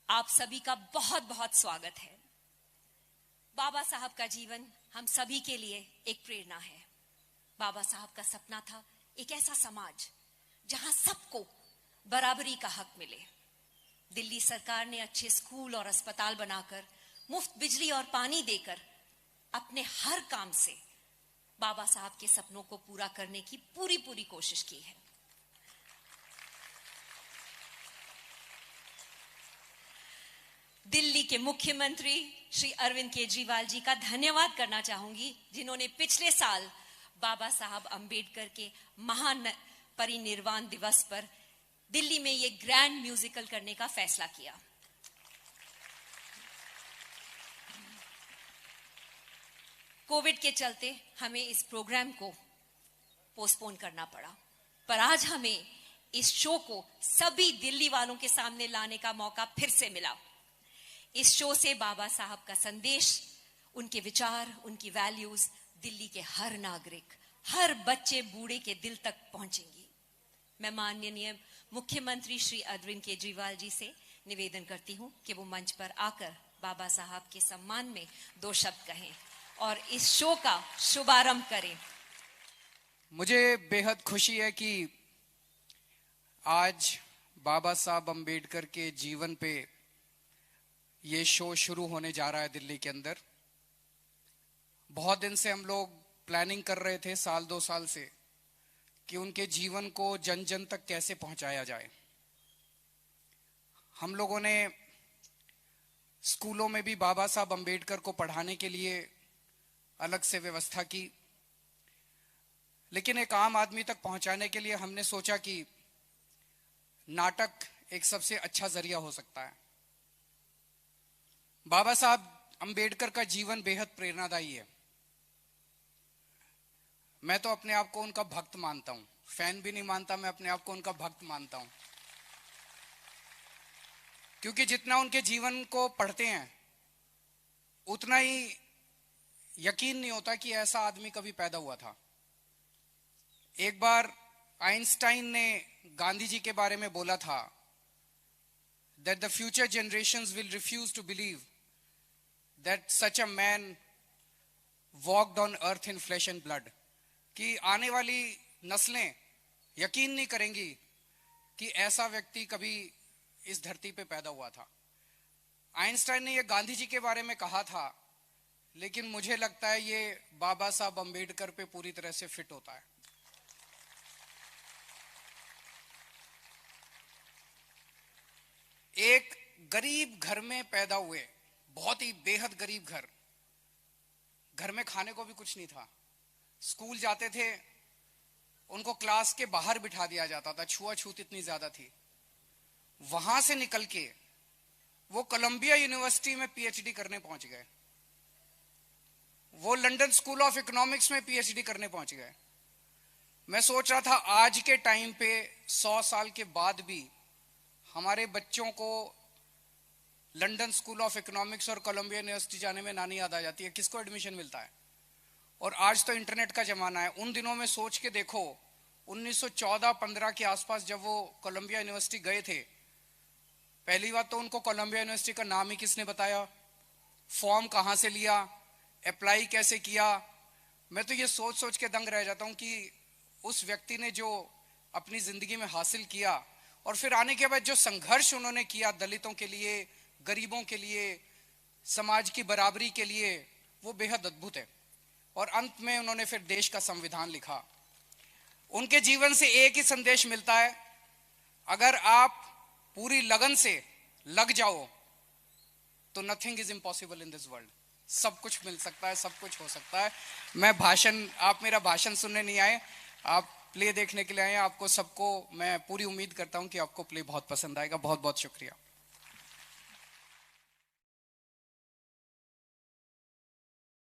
आप सभी का बहुत बहुत स्वागत है। बाबा साहब का जीवन हम सभी के लिए एक प्रेरणा है। बाबा साहब का सपना था एक ऐसा समाज जहां सबको बराबरी का हक मिले। दिल्ली सरकार ने अच्छे स्कूल और अस्पताल बनाकर, मुफ्त बिजली और पानी देकर अपने हर काम से बाबा साहब के सपनों को पूरा करने की पूरी कोशिश की है। दिल्ली के मुख्यमंत्री श्री अरविंद केजरीवाल जी का धन्यवाद करना चाहूंगी, जिन्होंने पिछले साल बाबा साहब अंबेडकर के महान परिनिर्वाण दिवस पर दिल्ली में ये ग्रैंड म्यूजिकल करने का फैसला किया। कोविड के चलते हमें इस प्रोग्राम को पोस्टपोन करना पड़ा, पर आज हमें इस शो को सभी दिल्ली वालों के सामने लाने का मौका फिर से मिला। इस शो से बाबा साहब का संदेश, उनके विचार, उनकी वैल्यूज दिल्ली के हर नागरिक, हर बच्चे बूढ़े के दिल तक पहुंचेंगी। मैं माननीय मुख्यमंत्री श्री अरविंद केजरीवाल जी से निवेदन करती हूं कि वो मंच पर आकर बाबा साहब के सम्मान में 2 शब्द कहें और इस शो का शुभारंभ करें। मुझे बेहद खुशी है कि आज बाबा साहब अंबेडकर के जीवन पे ये शो शुरू होने जा रहा है दिल्ली के अंदर। बहुत दिन से हम लोग प्लानिंग कर रहे थे, 1-2 साल से, कि उनके जीवन को जन जन तक कैसे पहुंचाया जाए। हम लोगों ने स्कूलों में भी बाबा साहब अंबेडकर को पढ़ाने के लिए अलग से व्यवस्था की, लेकिन एक आम आदमी तक पहुंचाने के लिए हमने सोचा कि नाटक एक सबसे अच्छा जरिया हो सकता है। बाबा साहब अंबेडकर का जीवन बेहद प्रेरणादायी है। मैं तो अपने आप को उनका भक्त मानता हूं, फैन भी नहीं मानता, मैं अपने आप को उनका भक्त मानता हूं, क्योंकि जितना उनके जीवन को पढ़ते हैं उतना ही यकीन नहीं होता कि ऐसा आदमी कभी पैदा हुआ था। एक बार आइंस्टाइन ने गांधी जी के बारे में बोला था that the future generations will refuse to believe that such a man walked on earth in flesh and blood, कि आने वाली नस्लें यकीन नहीं करेंगी कि ऐसा व्यक्ति कभी इस धरती पे पैदा हुआ था। आइंस्टाइन ने ये गांधी जी के बारे में कहा था, लेकिन मुझे लगता है ये बाबा साहब अंबेडकर पे पूरी तरह से फिट होता है। एक गरीब घर में पैदा हुए, बहुत ही बेहद गरीब घर में खाने को भी कुछ नहीं था। स्कूल जाते थे, उनको क्लास के बाहर बिठा दिया जाता था, छुआछूत इतनी ज्यादा थी। वहां से निकल के वो कोलंबिया यूनिवर्सिटी में पीएचडी करने पहुंच गए, वो लंदन स्कूल ऑफ इकोनॉमिक्स में पीएचडी करने पहुंच गए। मैं सोच रहा था आज के टाइम पे 100 साल के बाद भी हमारे बच्चों को लंदन स्कूल ऑफ इकोनॉमिक्स और कोलंबिया यूनिवर्सिटी जाने में नानी याद आ जाती है, किसको एडमिशन मिलता है। और आज तो इंटरनेट का जमाना है। उन दिनों में सोच के देखो, 1914-15 के आसपास जब वो कोलंबिया यूनिवर्सिटी गए थे, पहली बात तो उनको कोलंबिया यूनिवर्सिटी का नाम ही किसने बताया, फॉर्म कहां से लिया, अप्लाई कैसे किया। मैं तो ये सोच के दंग रह जाता हूं कि उस व्यक्ति ने जो अपनी जिंदगी में हासिल किया और फिर आने के बाद जो संघर्ष उन्होंने किया दलितों के लिए, गरीबों के लिए, समाज की बराबरी के लिए, वो बेहद अद्भुत है। और अंत में उन्होंने फिर देश का संविधान लिखा। उनके जीवन से एक ही संदेश मिलता है, अगर आप पूरी लगन से लग जाओ तो nothing is impossible in this world. सब कुछ मिल सकता है, सब कुछ हो सकता है। आप मेरा भाषण सुनने नहीं आए, आप प्ले देखने के लिए आए। आपको सबको मैं पूरी उम्मीद करता हूं कि आपको प्ले बहुत पसंद आएगा। बहुत बहुत शुक्रिया।